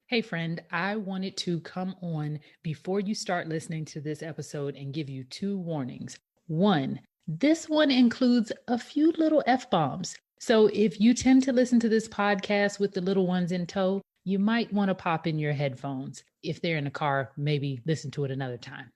Hey, friend, I wanted to come on before you start listening to this episode and give you two warnings. One, this one includes a few little F bombs. So if you tend to listen to this podcast with the little ones in tow, you might want to pop in your headphones. If they're in the car, maybe listen to it another time.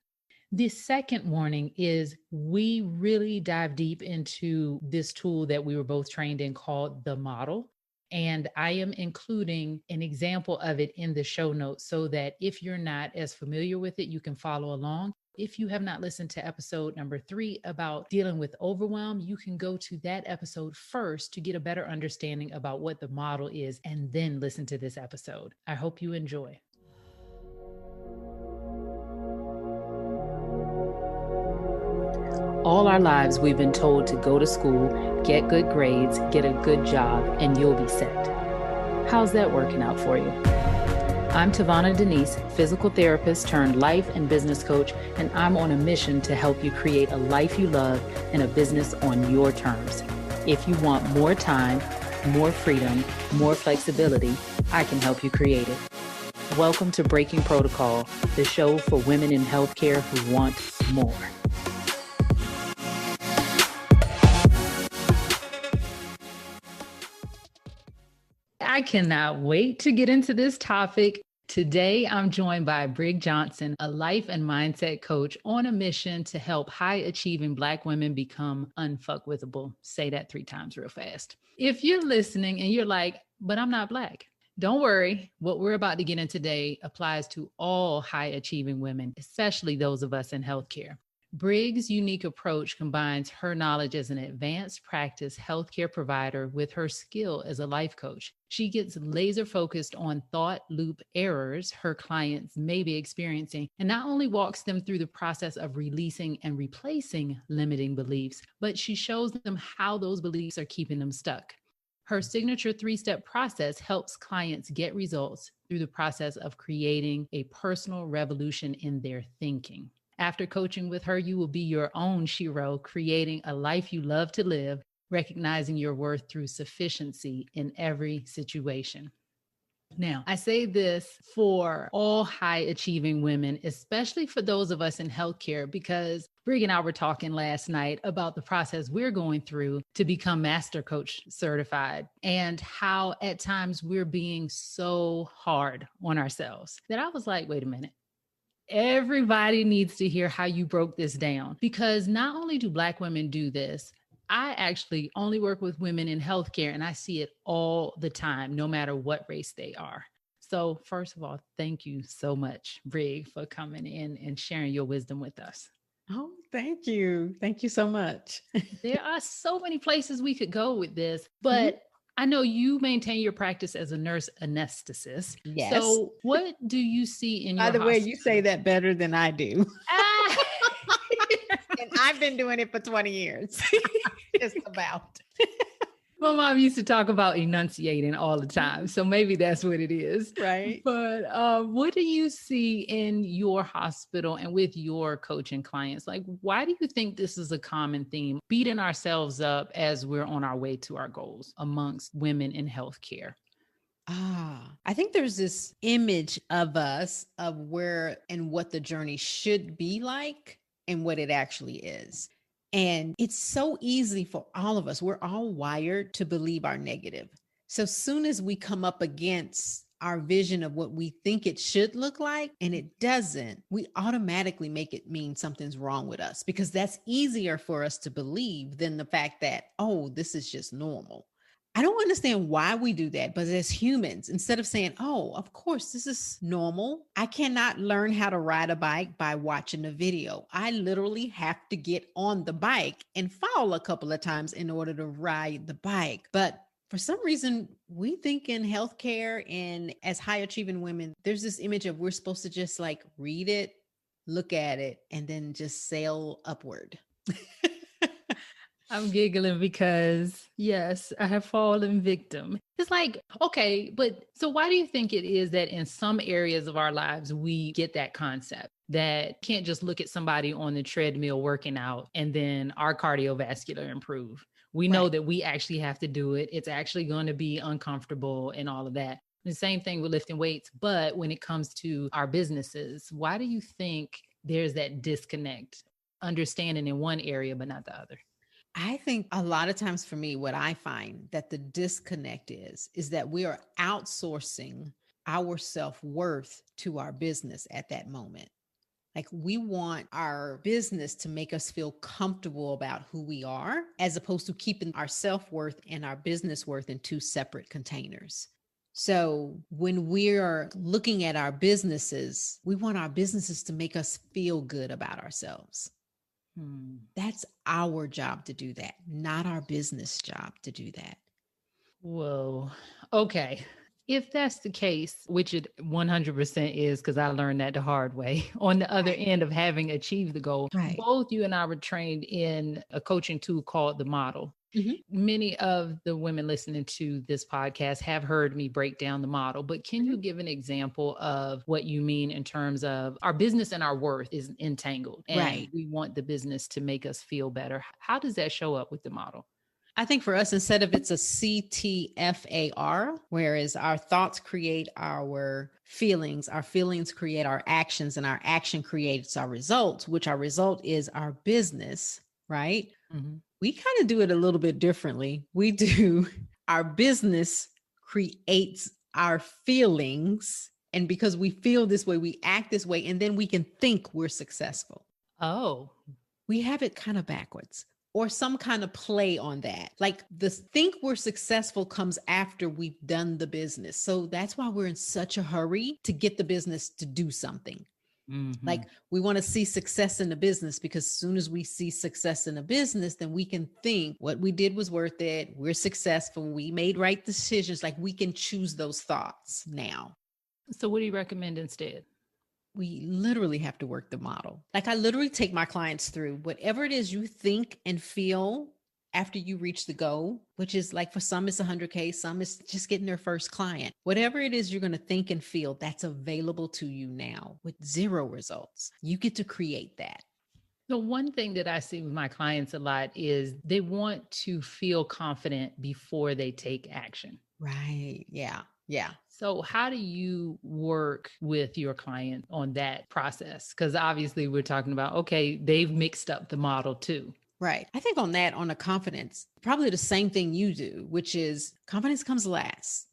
The second warning is we really dive deep into this tool that we were both trained in called the model. And I am including an example of it in the show notes so that if you're not as familiar with it, you can follow along. If you have not listened to episode number 3 about dealing with overwhelm, you can go to that episode first to get a better understanding about what the model is and then listen to this episode. I hope you enjoy. All our lives, we've been told to go to school, get good grades, get a good job, and you'll be set. How's that working out for you? I'm TaVona Denise, physical therapist turned life and business coach, and I'm on a mission to help you create a life you love and a business on your terms. If you want more time, more freedom, more flexibility, I can help you create it. Welcome to Breaking Protocol, the show for women in healthcare who want more. I cannot wait to get into this topic. Today, I'm joined by Brig Johnson, a life and mindset coach on a mission to help high-achieving Black women become unfuckwithable. Say that 3 times real fast. If you're listening and you're like, but I'm not Black, don't worry. What we're about to get into today applies to all high-achieving women, especially those of us in healthcare. Brig's unique approach combines her knowledge as an advanced practice healthcare provider with her skill as a life coach. She gets laser focused on thought loop errors her clients may be experiencing and not only walks them through the process of releasing and replacing limiting beliefs, but she shows them how those beliefs are keeping them stuck. Her signature 3-step process helps clients get results through the process of creating a personal revolution in their thinking. After coaching with her, you will be your own Shiro, creating a life you love to live, recognizing your worth through sufficiency in every situation. Now, I say this for all high-achieving women, especially for those of us in healthcare, because Brig and I were talking last night about the process we're going through to become Master Coach certified and how at times we're being so hard on ourselves that I was like, wait a minute. Everybody needs to hear how you broke this down, because not only do Black women do this, I actually only work with women in healthcare and I see it all the time, no matter what race they are. So first of all, thank you so much, Brig, for coming in and sharing your wisdom with us. Oh, thank you. Thank you so much. There are so many places we could go with this, but I know you maintain your practice as a nurse anesthetist. Yes. So what do you see in your By the way, hospital? you say that better than I do. Ah! And I've been doing it for 20 years. Just about. My mom used to talk about enunciating all the time. So maybe that's what it is. Right. But what do you see in your hospital and with your coaching clients? Like, why do you think this is a common theme, beating ourselves up as we're on our way to our goals amongst women in healthcare? I think there's this image of us of where and what the journey should be like and what it actually is. And it's so easy for all of us. We're all wired to believe our negative. So soon as we come up against our vision of what we think it should look like and it doesn't, we automatically make it mean something's wrong with us, because that's easier for us to believe than the fact that, oh, this is just normal. I don't understand why we do that, but as humans, instead of saying, oh, of course, this is normal. I cannot learn how to ride a bike by watching a video. I literally have to get on the bike and fall a couple of times in order to ride the bike. But for some reason, we think in healthcare and as high achieving women, there's this image of we're supposed to just like read it, look at it, and then just sail upward. I'm giggling because, yes, I have fallen victim. It's like, okay, but so why do you think it is that in some areas of our lives, we get that concept that can't just look at somebody on the treadmill working out and then our cardiovascular improve? We know that we actually have to do it. It's actually going to be uncomfortable and all of that. The same thing with lifting weights. But when it comes to our businesses, why do you think there's that disconnect? Understanding in one area, but not the other. I think a lot of times for me, what I find that the disconnect is that we are outsourcing our self-worth to our business at that moment. Like we want our business to make us feel comfortable about who we are, as opposed to keeping our self-worth and our business worth in two separate containers. So when we're looking at our businesses, we want our businesses to make us feel good about ourselves. That's our job to do that, not our business job to do that. Whoa. Okay. If that's the case, which it 100% is, because I learned that the hard way, on the other end of having achieved the goal, both you and I were trained in a coaching tool called the model. Many of the women listening to this podcast have heard me break down the model, but can you give an example of what you mean in terms of our business and our worth is entangled and we want the business to make us feel better? How does that show up with the model? I think for us, instead of it's a CTFAR, whereas our thoughts create our feelings create our actions, and our action creates our results, which our result is our business, right? We kind of do it a little bit differently. We do our business creates our feelings. And because we feel this way, we act this way, and then we can think we're successful. Oh, we have it kind of backwards, or some kind of play on that. Like the think we're successful comes after we've done the business. So that's why we're in such a hurry to get the business to do something. Like we want to see success in the business, because as soon as we see success in a business, then we can think what we did was worth it. We're successful. We made right decisions. Like we can choose those thoughts now. So what do you recommend instead? We literally have to work the model. Like I literally take my clients through whatever it is you think and feel after you reach the goal, which is like for some it's 100K, some is just getting their first client. Whatever it is you're going to think and feel, that's available to you now with zero results. You get to create that. The one thing that I see with my clients a lot is they want to feel confident before they take action. Right. Yeah. Yeah. So how do you work with your client on that process? Because obviously we're talking about, okay, they've mixed up the model too. Right. I think on that, on the confidence, probably the same thing you do, which is confidence comes last.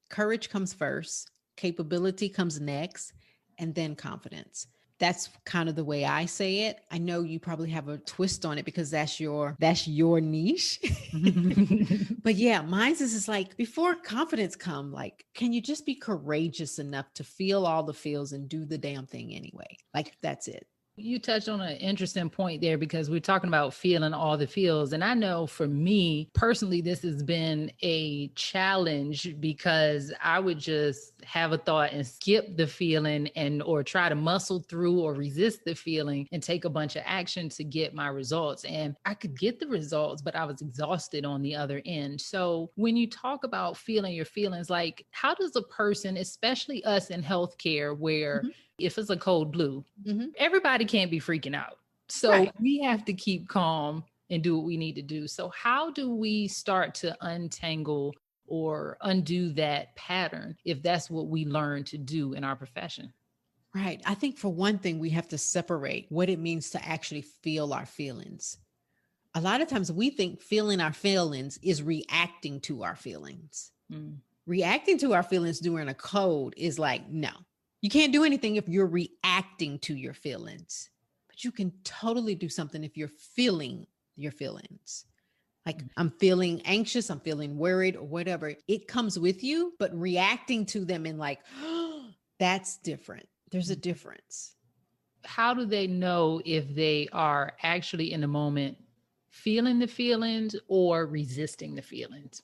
Courage comes first. Capability comes next, and then confidence. That's kind of the way I say it. I know you probably have a twist on it because that's your niche. But yeah, mine's is like before confidence come, like, can you just be courageous enough to feel all the feels and do the damn thing anyway? Like that's it. You touched on an interesting point there, because we're talking about feeling all the feels. And I know for me personally, this has been a challenge because I would just have a thought and skip the feeling or try to muscle through or resist the feeling and take a bunch of action to get my results. And I could get the results, but I was exhausted on the other end. So when you talk about feeling your feelings, like how does a person, especially us in healthcare, where if it's a cold blue, everybody can't be freaking out. So we have to keep calm and do what we need to do. So how do we start to untangle or undo that pattern if that's what we learn to do in our profession? Right. I think for one thing, we have to separate what it means to actually feel our feelings. A lot of times we think feeling our feelings is reacting to our feelings. Reacting to our feelings during a cold is like, no. You can't do anything if you're reacting to your feelings, but you can totally do something if you're feeling your feelings. Like I'm feeling anxious, I'm feeling worried or whatever. It comes with you, but reacting to them and like, oh, that's different. There's a difference. How do they know if they are actually in the moment feeling the feelings or resisting the feelings?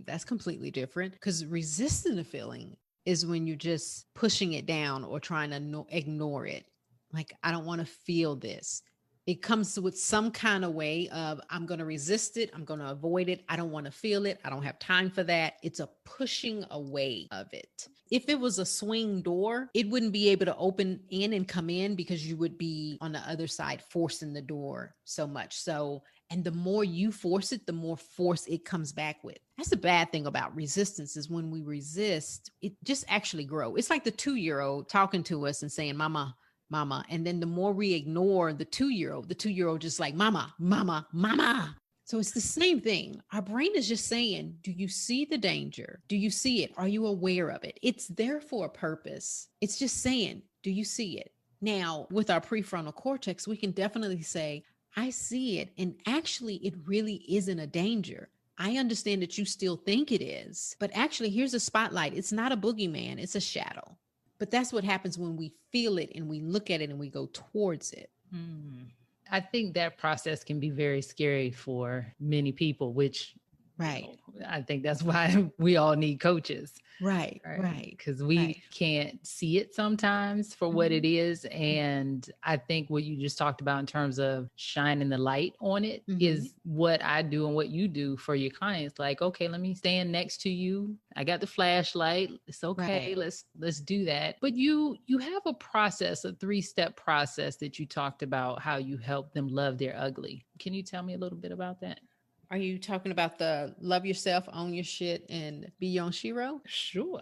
That's completely different, because resisting the feeling is when you're just pushing it down or trying to ignore it. Like, I don't want to feel this. It comes with some kind of way of, I'm going to resist it. I'm going to avoid it. I don't want to feel it. I don't have time for that. It's a pushing away of it. If it was a swing door, it wouldn't be able to open in and come in because you would be on the other side forcing the door so much. So And the more you force it, the more force it comes back with. That's the bad thing about resistance, is when we resist, it just actually grow. It's like the 2-year-old talking to us and saying, mama, mama. And then the more we ignore the 2-year-old, the 2-year-old just like, mama, mama, mama. So it's the same thing. Our brain is just saying, do you see the danger? Do you see it? Are you aware of it? It's there for a purpose. It's just saying, do you see it? Now, with our prefrontal cortex, we can definitely say, I see it. And actually, it really isn't a danger. I understand that you still think it is, but actually, here's a spotlight. It's not a boogeyman, it's a shadow. But that's what happens when we feel it and we look at it and we go towards it. I think that process can be very scary for many people, which Right. I think that's why we all need coaches. Right. Because we can't see it sometimes for what it is. And I think what you just talked about in terms of shining the light on it is what I do and what you do for your clients. Like, okay, let me stand next to you. I got the flashlight. It's okay. Let's do that. But you have a process, a 3-step process that you talked about, how you help them love their ugly. Can you tell me a little bit about that? Are you talking about the love yourself, own your shit, and be your own shero? Sure.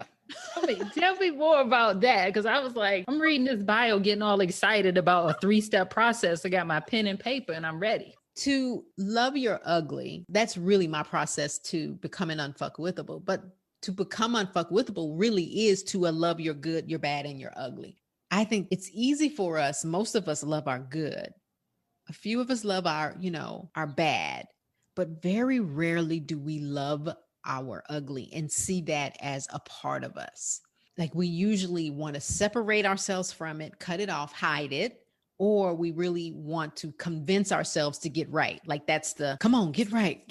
Tell me more about that. Because I was like, I'm reading this bio, getting all excited about a 3-step process. I got my pen and paper and I'm ready. To love your ugly, that's really my process to becoming unfuckwithable. But to become unfuckwithable really is to love your good, your bad, and your ugly. I think it's easy for us. Most of us love our good. A few of us love our bad. But very rarely do we love our ugly and see that as a part of us. Like, we usually want to separate ourselves from it, cut it off, hide it, or we really want to convince ourselves to get right. Like, that's the, come on, get right.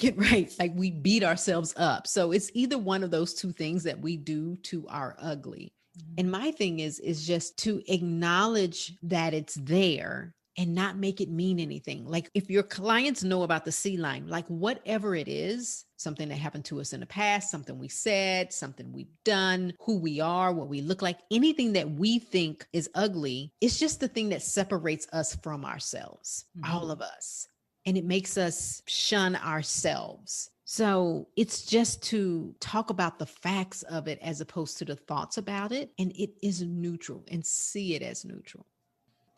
Like, we beat ourselves up. So it's either one of those two things that we do to our ugly. And my thing is just to acknowledge that it's there and not make it mean anything. Like, if your clients know about the C line, like whatever it is, something that happened to us in the past, something we said, something we've done, who we are, what we look like, anything that we think is ugly, it's just the thing that separates us from ourselves, all of us. And it makes us shun ourselves. So it's just to talk about the facts of it as opposed to the thoughts about it. And it is neutral, and see it as neutral.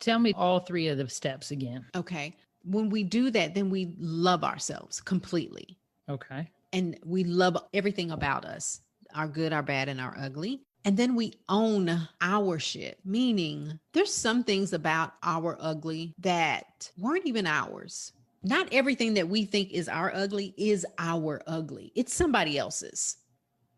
Tell me all 3 of the steps again. Okay. When we do that, then we love ourselves completely. Okay. And we love everything about us, our good, our bad, and our ugly. And then we own our shit, meaning there's some things about our ugly that weren't even ours. Not everything that we think is our ugly is our ugly. It's somebody else's.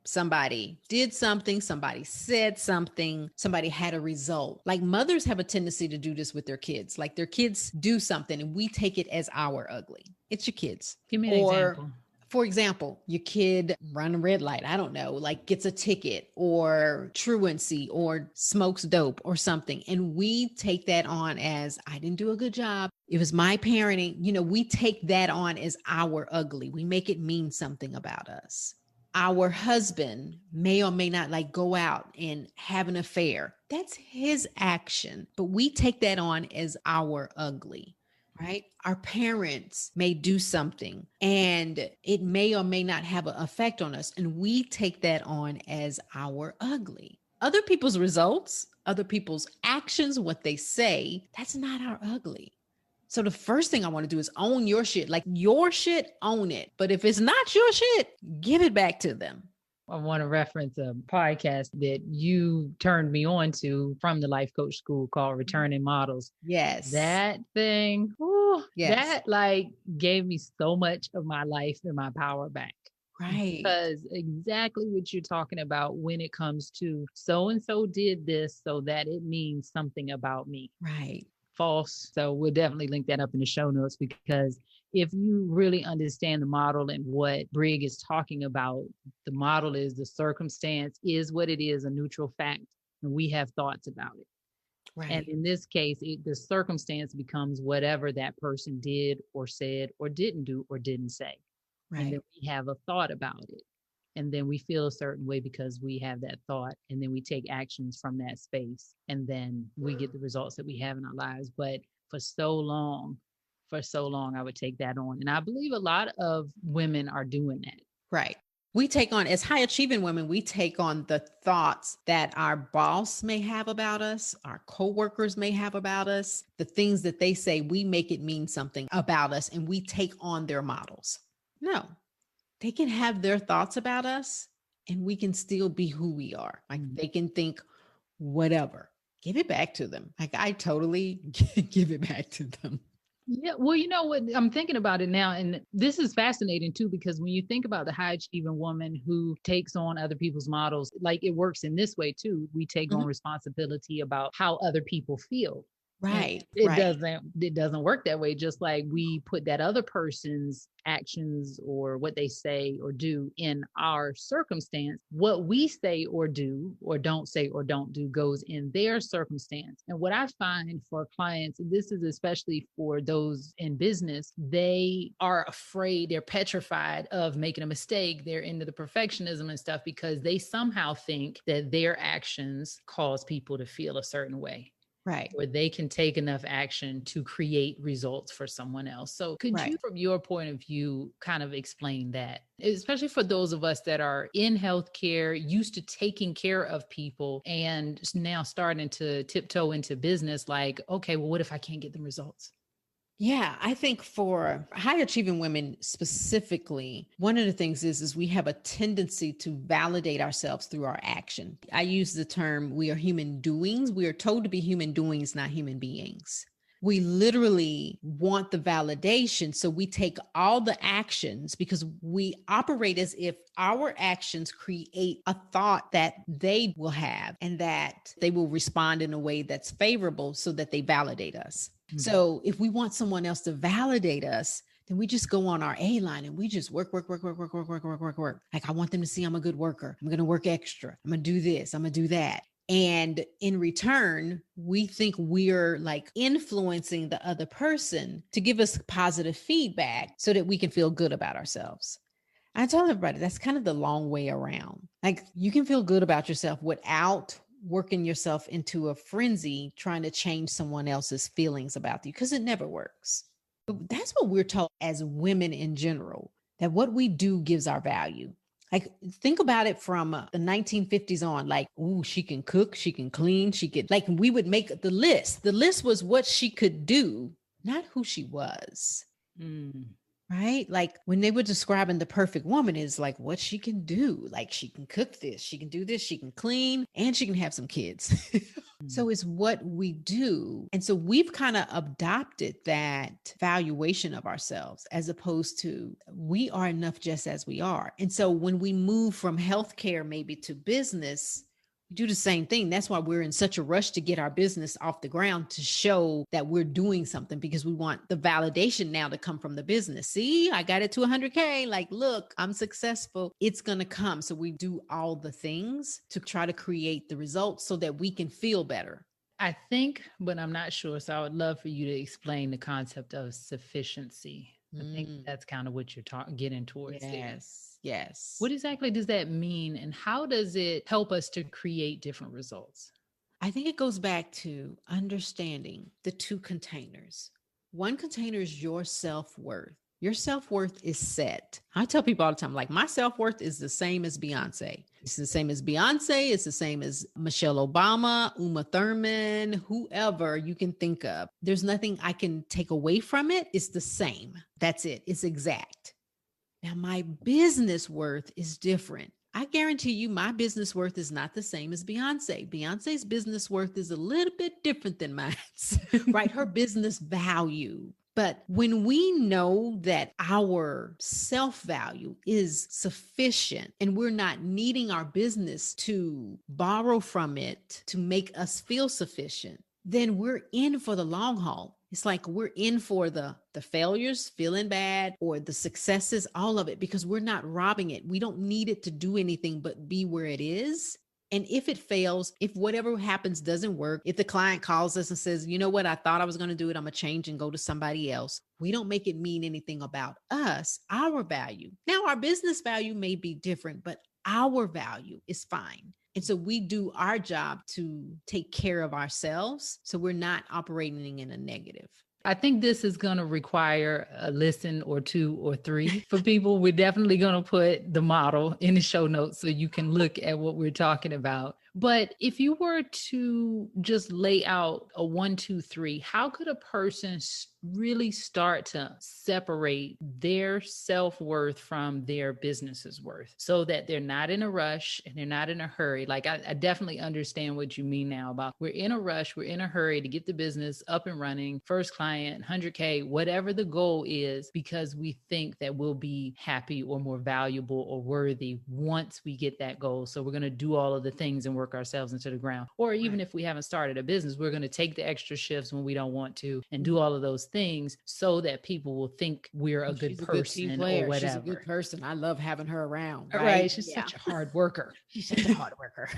Somebody did something, somebody said something, somebody had a result. Like, mothers have a tendency to do this with their kids. Like, their kids do something and we take it as our ugly. It's your kids. Give me an example. For example, your kid run a red light, I don't know, like gets a ticket or truancy or smokes dope or something. And we take that on as, I didn't do a good job. It was my parenting. We take that on as our ugly. We make it mean something about us. Our husband may or may not like go out and have an affair. That's his action, but we take that on as our ugly, right? Our parents may do something and it may or may not have an effect on us, and we take that on as our ugly. Other people's results, other people's actions, what they say, that's not our ugly. So the first thing I want to do is own your shit. Like, your shit, own it. But if it's not your shit, give it back to them. I want to reference a podcast that you turned me on to from the life coach school called Returning Models. Yes. That thing, that like gave me so much of my life and my power back. Right. Because exactly what you're talking about when it comes to so-and-so did this so that it means something about me. Right. False. So we'll definitely link that up in the show notes, because if you really understand the model and what Brig is talking about, the model is the circumstance is what it is, a neutral fact, and we have thoughts about it. Right. And in this case, the circumstance becomes whatever that person did or said or didn't do or didn't say. Right. And then we have a thought about it. And then we feel a certain way because we have that thought, and then we take actions from that space, and then we get the results that we have in our lives. But for so long, for so long, I would take that on. And I believe a lot of women are doing that. Right. We take on, as high achieving women, we take on the thoughts that our boss may have about us, our coworkers may have about us, the things that they say, we make it mean something about us, and we take on their models. No, they can have their thoughts about us and we can still be who we are. Like they can think whatever, give it back to them. Like I totally give it back to them. Yeah, well, you know what? I'm thinking about it now, and this is fascinating too, because when you think about the high achieving woman who takes on other people's models, like it works in this way too. We take on responsibility about how other people feel. And Right, it right. doesn't work that way. Just like we put that other person's actions or what they say or do in our circumstance, what we say or do or don't say or don't do goes in their circumstance. And what I find for clients, and this is especially for those in business, they are afraid, they're petrified of making a mistake. They're into the perfectionism and stuff because they somehow think that their actions cause people to feel a certain way. Right. Where they can take enough action to create results for someone else. So could you, from your point of view, kind of explain that, especially for those of us that are in healthcare, used to taking care of people and now starting to tiptoe into business, like, okay, well, what if I can't get the results? Yeah, I think for high achieving women specifically, one of the things is we have a tendency to validate ourselves through our action. I use the term we are human doings. We are told to be human doings, not human beings. We literally want the validation. So we take all the actions because we operate as if our actions create a thought that they will have and that they will respond in a way that's favorable so that they validate us. So if we want someone else to validate us, then we just go on our A line and we just work. Like I want them to see I'm a good worker. I'm going to work extra. I'm going to do this. I'm going to do that. And in return, we think we're like influencing the other person to give us positive feedback so that we can feel good about ourselves. I tell everybody that's kind of the long way around. Like you can feel good about yourself without working yourself into a frenzy trying to change someone else's feelings about you because it never works. That's what we're taught as women in general, that what we do gives our value. Like think about it from the 1950s on, like, ooh, she can cook, she can clean, she could, like we would make the list. The list was what she could do, not who she was. Right? Like when they were describing the perfect woman is like what she can do. Like she can cook this, she can do this, she can clean, and she can have some kids. So it's what we do. And so we've kind of adopted that valuation of ourselves as opposed to we are enough just as we are. And so when we move from healthcare maybe to business, do the same thing. That's why we're in such a rush to get our business off the ground to show that we're doing something because we want the validation now to come from the business. See, I got it to 100K. Like, look, I'm successful. It's going to come. So we do all the things to try to create the results so that we can feel better. I think, but I'm not sure. So I would love for you to explain the concept of sufficiency. I think that's kind of what you're getting towards there. Yes. What exactly does that mean? And how does it help us to create different results? I think it goes back to understanding the two containers. One container is your self-worth. Your self-worth is set. I tell people all the time, like my self-worth is the same as Beyonce. It's the same as Beyonce. It's the same as Michelle Obama, Uma Thurman, whoever you can think of. There's nothing I can take away from it. It's the same. That's it. It's exact. Now, my business worth is different. I guarantee you my business worth is not the same as Beyonce. Beyonce's business worth is a little bit different than mine, right? Her business value. But when we know that our self-value is sufficient and we're not needing our business to borrow from it to make us feel sufficient, then we're in for the long haul. It's like we're in for the failures, feeling bad, or the successes, all of it, because we're not robbing it. We don't need it to do anything but be where it is. And if it fails, if whatever happens doesn't work, if the client calls us and says, you know what, I thought I was going to do it, I'm going to change and go to somebody else. We don't make it mean anything about us, our value. Now, our business value may be different, but our value is fine. And so we do our job to take care of ourselves. So we're not operating in a negative. I think this is going to require a listen or two or three for people. We're definitely going to put the model in the show notes so you can look at what we're talking about. But if you were to just lay out a 1, 2, 3, how could a person really start to separate their self-worth from their business's worth so that they're not in a rush and they're not in a hurry? Like I definitely understand what you mean now about we're in a rush, we're in a hurry to get the business up and running, first client, 100K, whatever the goal is, because we think that we'll be happy or more valuable or worthy once we get that goal. So we're going to do all of the things and work ourselves into the ground. Or even if we haven't started a business, we're going to take the extra shifts when we don't want to and do all of those things so that people will think we're a good person or whatever. She's a good person. I love having her around. Right. She's such a hard worker. She's such a hard worker.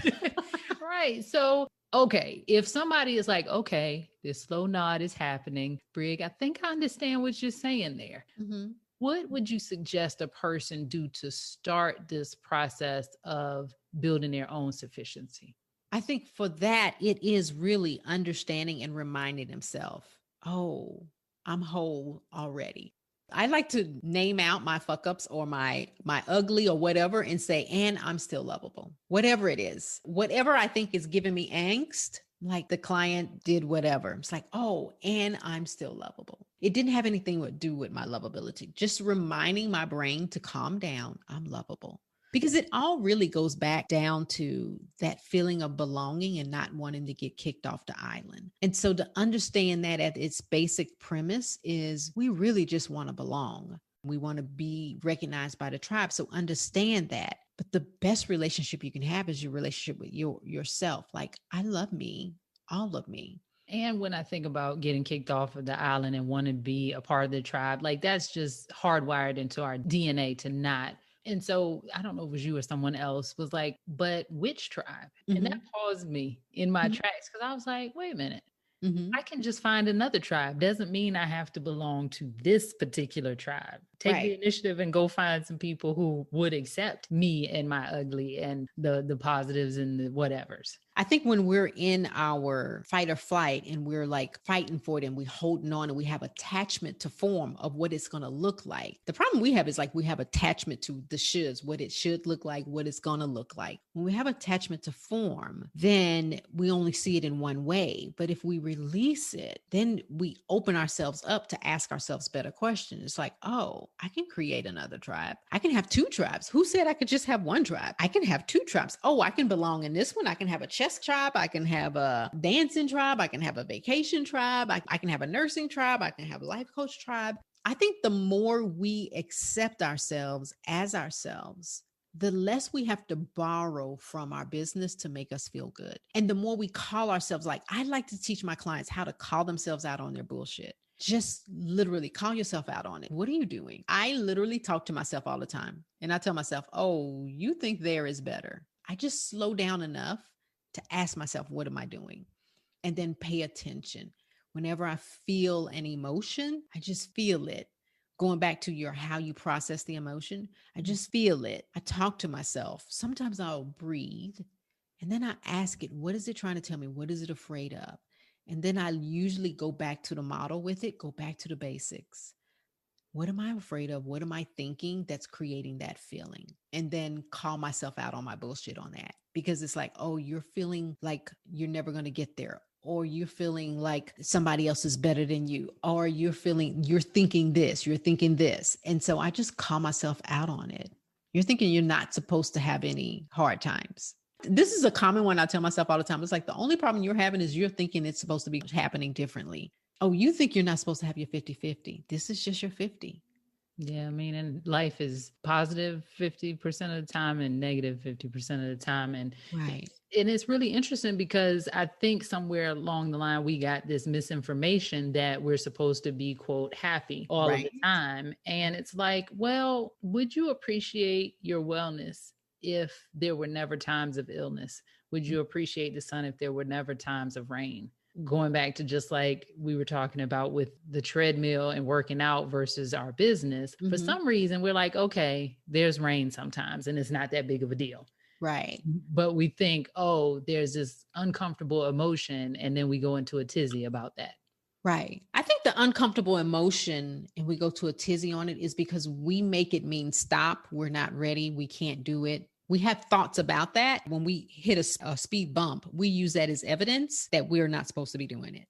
Right. So, okay, if somebody is like, okay, this slow nod is happening, Brig, I think I understand what you're saying there. Mm-hmm. What would you suggest a person do to start this process of building their own sufficiency? I think for that, it is really understanding and reminding himself, oh, I'm whole already. I like to name out my fuck ups or my ugly or whatever and say, and I'm still lovable, whatever it is, whatever I think is giving me angst, like the client did whatever. It's like, oh, and I'm still lovable. It didn't have anything to do with my lovability, just reminding my brain to calm down. I'm lovable. Because it all really goes back down to that feeling of belonging and not wanting to get kicked off the island. And so to understand that at its basic premise is we really just want to belong. We want to be recognized by the tribe. So understand that. But the best relationship you can have is your relationship with yourself. Like, I love me, all of me. And when I think about getting kicked off of the island and wanting to be a part of the tribe, like that's just hardwired into our DNA to not. And so I don't know if it was you or someone else was like, but which tribe? Mm-hmm. And that paused me in my tracks because I was like, wait a minute. Mm-hmm. I can just find another tribe. Doesn't mean I have to belong to this particular tribe. Take the initiative and go find some people who would accept me and my ugly and the positives and the whatevers. I think when we're in our fight or flight and we're like fighting for it and we're holding on and we have attachment to form of what it's going to look like. The problem we have is like we have attachment to the shoulds, what it should look like, what it's going to look like. When we have attachment to form, then we only see it in one way. But if we release it, then we open ourselves up to ask ourselves better questions. It's like, oh, I can create another tribe. I can have two tribes. Who said I could just have one tribe? I can have two tribes. Oh, I can belong in this one. I can have a chess tribe. I can have a dancing tribe. I can have a vacation tribe. I can have a nursing tribe. I can have a life coach tribe. I think the more we accept ourselves as ourselves, the less we have to borrow from our business to make us feel good. And the more we call ourselves, like I like to teach my clients how to call themselves out on their bullshit. Just literally call yourself out on it. What are you doing? I literally talk to myself all the time. And I tell myself, oh, you think there is better. I just slow down enough to ask myself, what am I doing? And then pay attention. Whenever I feel an emotion, I just feel it. Going back to how you process the emotion, I just feel it. I talk to myself. Sometimes I'll breathe and then I ask it, what is it trying to tell me? What is it afraid of? And then I usually go back to the model with it, go back to the basics. What am I afraid of? What am I thinking that's creating that feeling? And then call myself out on my bullshit on that. Because it's like, oh, you're feeling like you're never going to get there. Or you're feeling like somebody else is better than you. Or you're thinking this, you're thinking this. And so I just call myself out on it. You're thinking you're not supposed to have any hard times. This is a common one I tell myself all the time. It's like the only problem you're having is you're thinking it's supposed to be happening differently. Oh, you think you're not supposed to have your 50-50. This is just your 50. Yeah, I mean, and life is positive 50% of the time and negative 50% of the time. And it's really interesting because I think somewhere along the line, we got this misinformation that we're supposed to be, quote, happy all of the time. And it's like, well, would you appreciate your wellness if there were never times of illness? Would you appreciate the sun if there were never times of rain? Going back to just like we were talking about with the treadmill and working out versus our business, for some reason, we're like, okay, there's rain sometimes and it's not that big of a deal. Right. But we think, oh, there's this uncomfortable emotion. And then we go into a tizzy about that. Right. I think the uncomfortable emotion, and we go to a tizzy on it, is because we make it mean stop. We're not ready. We can't do it. We have thoughts about that. When we hit a speed bump, we use that as evidence that we're not supposed to be doing it.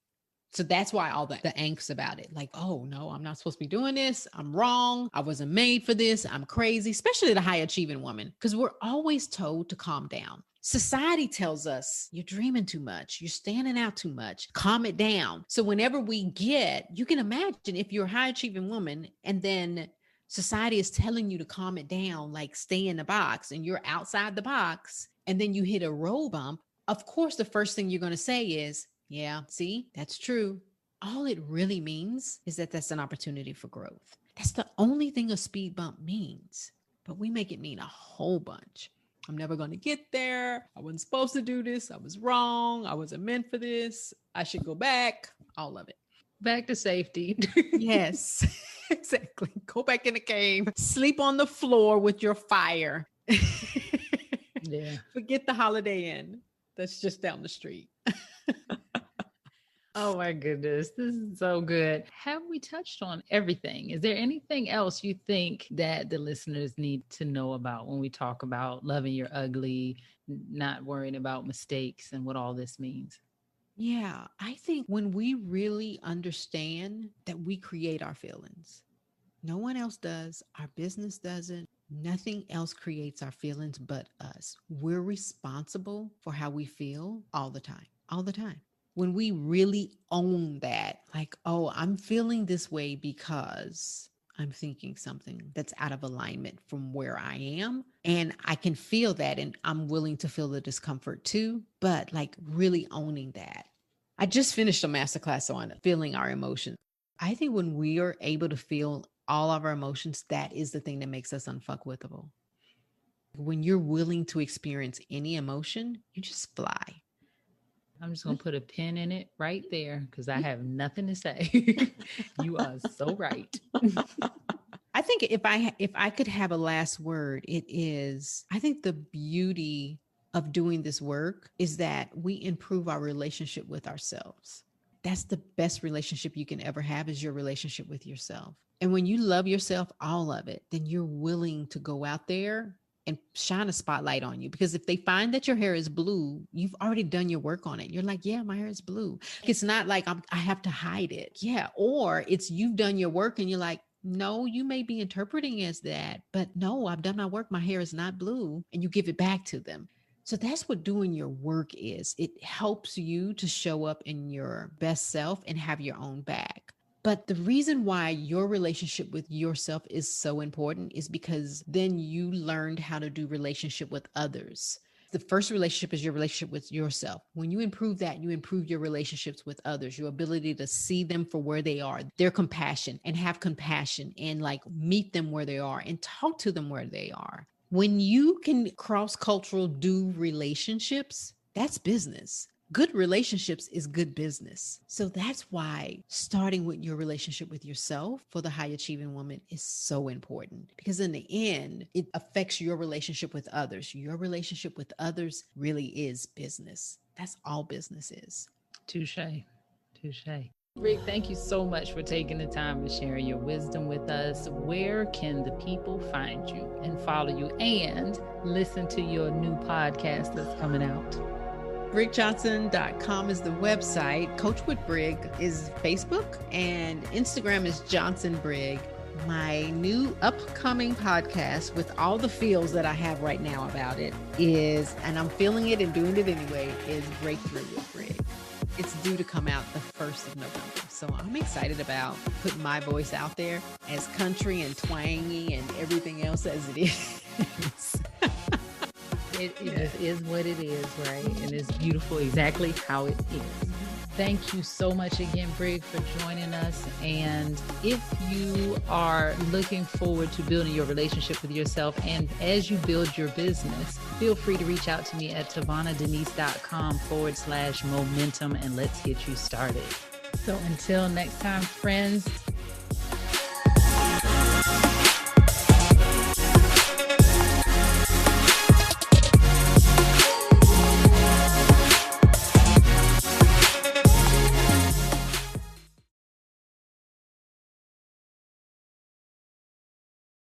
So that's why all the angst about it. Like, oh no, I'm not supposed to be doing this. I'm wrong. I wasn't made for this. I'm crazy, especially the high achieving woman, because we're always told to calm down. Society tells us you're dreaming too much. You're standing out too much. Calm it down. So whenever you can imagine if you're a high achieving woman and then society is telling you to calm it down, like stay in the box, and you're outside the box, and then you hit a road bump. Of course, the first thing you're going to say is, yeah, see, that's true. All it really means is that that's an opportunity for growth. That's the only thing a speed bump means, but we make it mean a whole bunch. I'm never going to get there. I wasn't supposed to do this. I was wrong. I wasn't meant for this. I should go back. All of it. Back to safety. Yes, exactly. Go back in the cave. Sleep on the floor with your fire. Yeah. Forget the Holiday Inn. That's just down the street. Oh my goodness. This is so good. Have we touched on everything? Is there anything else you think that the listeners need to know about when we talk about loving your ugly, not worrying about mistakes and what all this means? Yeah, I think when we really understand that we create our feelings, no one else does, our business doesn't, nothing else creates our feelings but us. We're responsible for how we feel all the time, all the time. When we really own that, like, oh, I'm feeling this way because I'm thinking something that's out of alignment from where I am. And I can feel that, and I'm willing to feel the discomfort too, but like really owning that. I just finished a masterclass on feeling our emotions. I think when we are able to feel all of our emotions, that is the thing that makes us unfuckwithable. When you're willing to experience any emotion, you just fly. I'm just going to put a pin in it right there because I have nothing to say. You are so right. I think if I could have a last word, it is, I think the beauty of doing this work is that we improve our relationship with ourselves. That's the best relationship you can ever have, is your relationship with yourself. And when you love yourself, all of it, then you're willing to go out there and shine a spotlight on you. Because if they find that your hair is blue, you've already done your work on it. You're like, yeah, my hair is blue. It's not like I have to hide it. Yeah. Or it's you've done your work and you're like, no, you may be interpreting as that, but no, I've done my work. My hair is not blue. And you give it back to them. So that's what doing your work is. It helps you to show up in your best self and have your own bag. But the reason why your relationship with yourself is so important is because then you learned how to do relationship with others. The first relationship is your relationship with yourself. When you improve that, you improve your relationships with others, your ability to see them for where they are, their compassion, and have compassion and like meet them where they are and talk to them where they are. When you can cross-cultural do relationships, that's business. Good relationships is good business. So that's why starting with your relationship with yourself for the high achieving woman is so important, because in the end, it affects your relationship with others. Your relationship with others really is business. That's all business is. Touche. Touche. Brig, thank you so much for taking the time and sharing your wisdom with us. Where can the people find you and follow you and listen to your new podcast that's coming out? BrigJohnson.com is the website. Coach with Brig is Facebook, and Instagram is Johnson Brig. My new upcoming podcast with all the feels that I have right now about it is, and I'm feeling it and doing it anyway, is Breakthrough with Brig. It's due to come out the 1st of November. So I'm excited about putting my voice out there as country and twangy and everything else as it is. It just is what it is, right? And it's beautiful exactly how it is. Thank you so much again, Brig, for joining us. And if you are looking forward to building your relationship with yourself, and as you build your business, feel free to reach out to me at TaVonaDenise.com/momentum, and let's get you started. So until next time, friends.